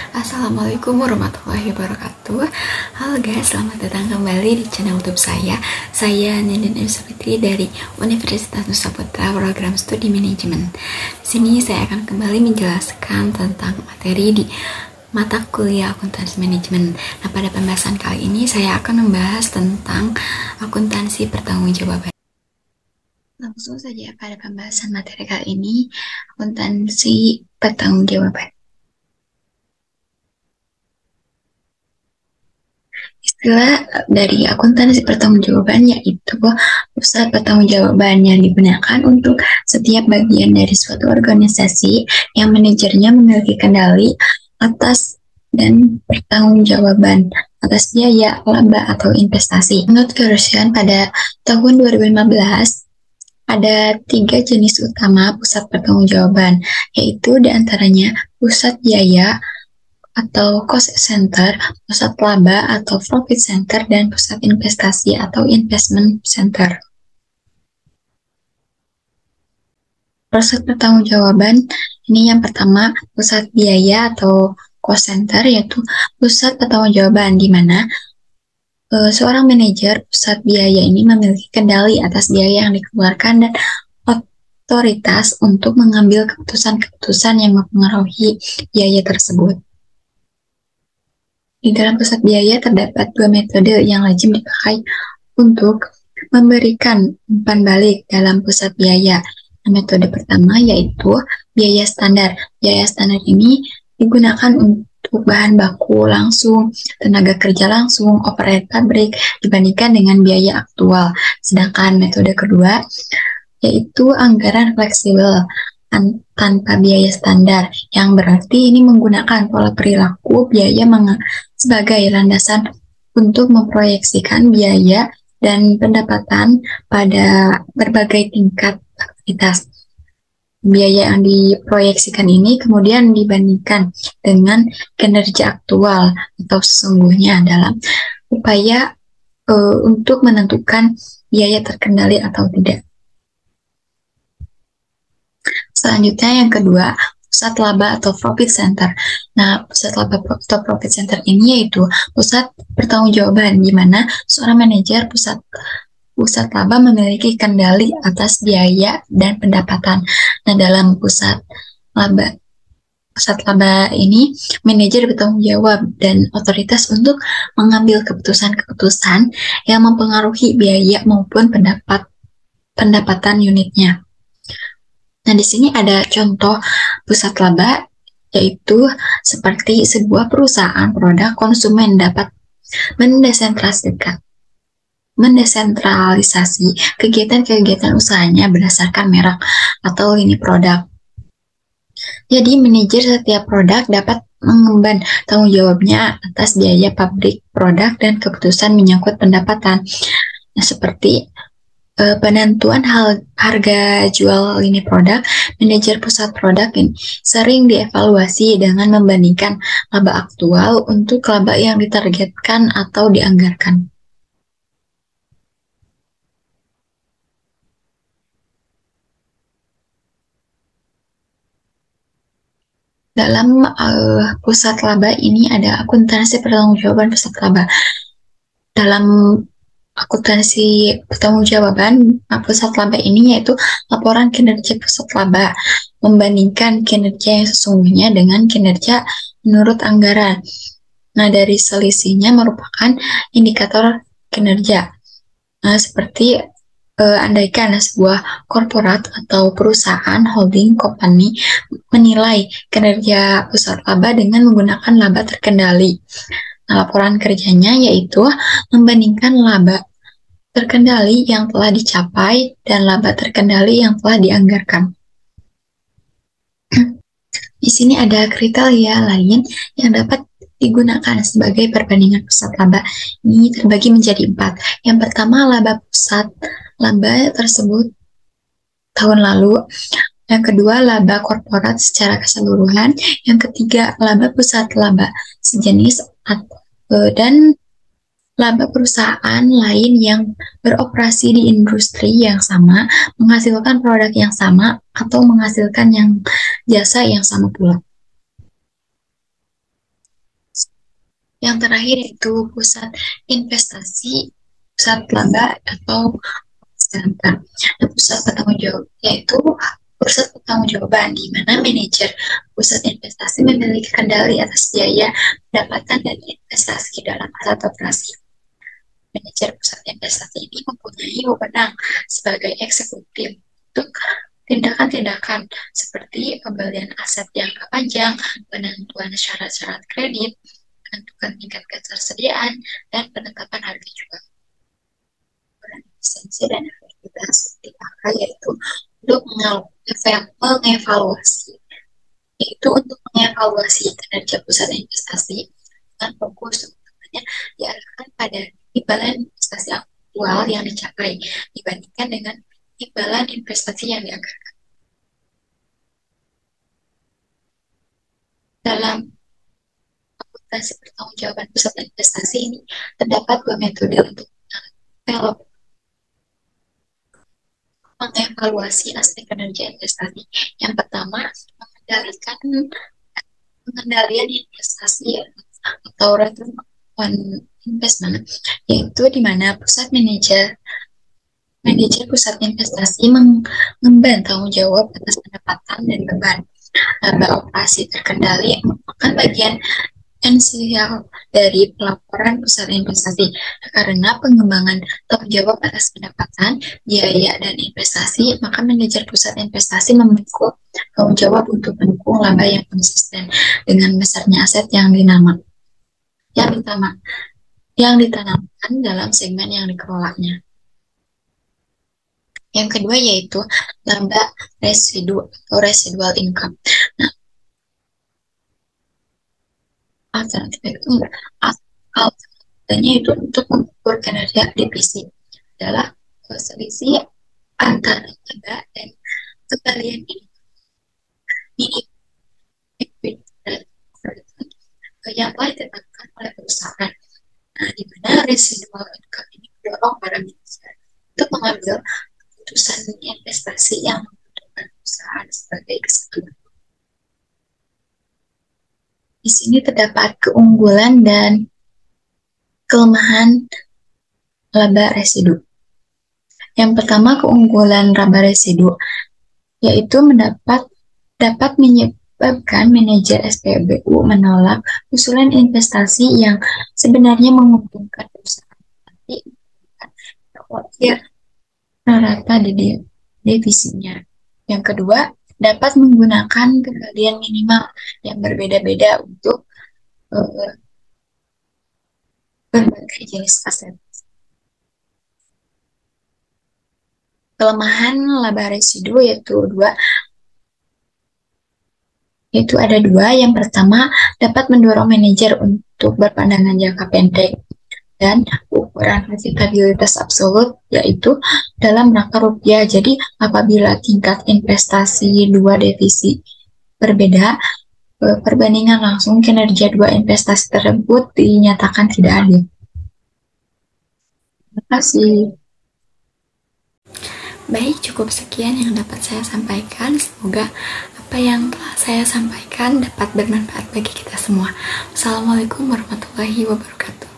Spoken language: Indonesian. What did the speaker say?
Assalamualaikum warahmatullahi wabarakatuh. Halo guys, selamat datang kembali di channel YouTube saya. Saya Nindin Fitri dari Universitas Nusa Putra, program studi manajemen. Di sini saya akan kembali menjelaskan tentang materi di mata kuliah akuntansi manajemen. Nah, pada pembahasan kali ini saya akan membahas tentang akuntansi pertanggungjawaban. Langsung saja pada pembahasan materi kali ini, akuntansi pertanggungjawaban. Istilah dari akuntansi pertanggungjawaban yaitu pusat pertanggungjawaban yang digunakan untuk setiap bagian dari suatu organisasi yang manajernya memiliki kendali atas dan pertanggungjawaban atas biaya, laba, atau investasi. Menurut Kerusian pada tahun 2015, ada 3 jenis utama pusat pertanggungjawaban, yaitu diantaranya pusat biaya atau cost center, pusat laba atau profit center, dan pusat investasi atau investment center. Pusat pertanggungjawaban ini yang pertama pusat biaya atau cost center, yaitu pusat pertanggungjawaban di mana seorang manajer pusat biaya ini memiliki kendali atas biaya yang dikeluarkan dan otoritas untuk mengambil keputusan-keputusan yang mempengaruhi biaya tersebut. Di dalam pusat biaya terdapat 2 metode yang lazim dipakai untuk memberikan umpan balik dalam pusat biaya. Metode pertama yaitu biaya standar. Biaya standar ini digunakan untuk bahan baku langsung, tenaga kerja langsung, overhead pabrik dibandingkan dengan biaya aktual. Sedangkan metode kedua yaitu anggaran fleksibel tanpa biaya standar, yang berarti ini menggunakan pola perilaku biaya sebagai landasan untuk memproyeksikan biaya dan pendapatan pada berbagai tingkat aktivitas. Biaya yang diproyeksikan ini kemudian dibandingkan dengan kinerja aktual atau sesungguhnya dalam upaya untuk menentukan biaya terkendali atau tidak. Selanjutnya yang kedua, pusat laba atau profit center. Nah, pusat laba atau profit center ini yaitu pusat pertanggungjawaban di mana seorang manajer pusat laba memiliki kendali atas biaya dan pendapatan. Nah, dalam pusat laba ini manajer bertanggung jawab dan otoritas untuk mengambil keputusan-keputusan yang mempengaruhi biaya maupun pendapatan unitnya. Nah, di sini ada contoh pusat laba, yaitu seperti sebuah perusahaan produk konsumen dapat mendesentralisasi kegiatan-kegiatan usahanya berdasarkan merek atau lini produk. Jadi, manajer setiap produk dapat mengemban tanggung jawabnya atas biaya pabrik produk dan keputusan menyangkut pendapatan. Nah, seperti penentuan harga jual lini produk, manajer pusat produk ini sering dievaluasi dengan membandingkan laba aktual untuk laba yang ditargetkan atau dianggarkan. Dalam pusat laba ini ada akuntansi pertanggungjawaban pusat laba. Dalam akuntansi pertanggungjawaban pusat laba ini yaitu laporan kinerja pusat laba membandingkan kinerja yang sesungguhnya dengan kinerja menurut anggaran. Nah, dari selisihnya merupakan indikator kinerja. Nah, seperti andaikan sebuah korporat atau perusahaan holding company menilai kinerja pusat laba dengan menggunakan laba terkendali. Nah, laporan kerjanya yaitu membandingkan laba terkendali yang telah dicapai dan laba terkendali yang telah dianggarkan. Di sini ada kriteria lain yang dapat digunakan sebagai perbandingan pusat laba. Ini terbagi menjadi 4. Yang pertama, laba pusat laba tersebut tahun lalu. Yang kedua, laba korporat secara keseluruhan. Yang ketiga, laba pusat laba sejenis dan laba perusahaan lain yang beroperasi di industri yang sama, menghasilkan produk yang sama, atau menghasilkan jasa yang sama pula. Yang terakhir itu pusat investasi, pusat laba atau center. Nah, pusat bertanggung jawab yaitu pusat pertanggungjawaban di mana manajer pusat investasi memiliki kendali atas biaya, pendapatan, dan investasi dalam aset operasi. Manajer pusat investasi ini mempunyai wewenang sebagai eksekutif untuk tindakan-tindakan seperti pembelian aset jangka panjang, penentuan syarat-syarat kredit, menentukan tingkat ketersediaan, dan penetapan harga jual. Efisiensi dan efektivitas dipakai yaitu untuk mengevaluasi, yaitu untuk mengevaluasi kinerja pusat investasi dengan fokus utamanya diarahkan pada imbalan investasi aktual yang dicapai dibandingkan dengan imbalan investasi yang dianggarkan. Dalam akuntansi pertanggungjawaban pusat investasi ini terdapat dua metode untuk mengevaluasi aspek kinerja investasi. Yang pertama, pengendalian investasi atau return on investment, yaitu di mana manajer pusat investasi mengemban tanggung jawab atas pendapatan dan beban laba operasi terkendali merupakan bagian esensial dari pelaporan pusat investasi karena pengembangan tanggung jawab atas pendapatan, biaya, dan investasi, maka manajer pusat investasi memiliki tanggung jawab untuk mendukung laba yang konsisten dengan besarnya aset yang ditanamkan dalam segmen yang dikelolanya. Yang kedua yaitu laba residu atau residual income. Nah, alternatifnya itu untuk mengukur kinerja divisi adalah selisih antara laba dan kembalian ini yang telah ditetapkan oleh perusahaan. Nah, di mana residual income ini mendorong para manajer untuk mengambil keputusan investasi yang membutuhkan perusahaan sebagai kesatuan. Di sini terdapat keunggulan dan kelemahan laba residu. Yang pertama, keunggulan laba residu yaitu dapat menyebabkan manajer SPBU menolak usulan investasi yang sebenarnya menguntungkan perusahaan, tapi rata di divisinya. Yang kedua, dapat menggunakan kembalian minimal yang berbeda-beda untuk berbagai jenis aset. Kelemahan laba residu yaitu ada dua. Yang pertama, dapat mendorong manajer untuk berpandangan jangka pendek dan ukuran profitabilitas absolut yaitu dalam rangka rupiah. Jadi apabila tingkat investasi dua divisi berbeda, perbandingan langsung kinerja dua investasi tersebut dinyatakan tidak adil. Terima kasih. Baik, cukup sekian yang dapat saya sampaikan. Semoga apa yang telah saya sampaikan dapat bermanfaat bagi kita semua. Wassalamualaikum warahmatullahi wabarakatuh.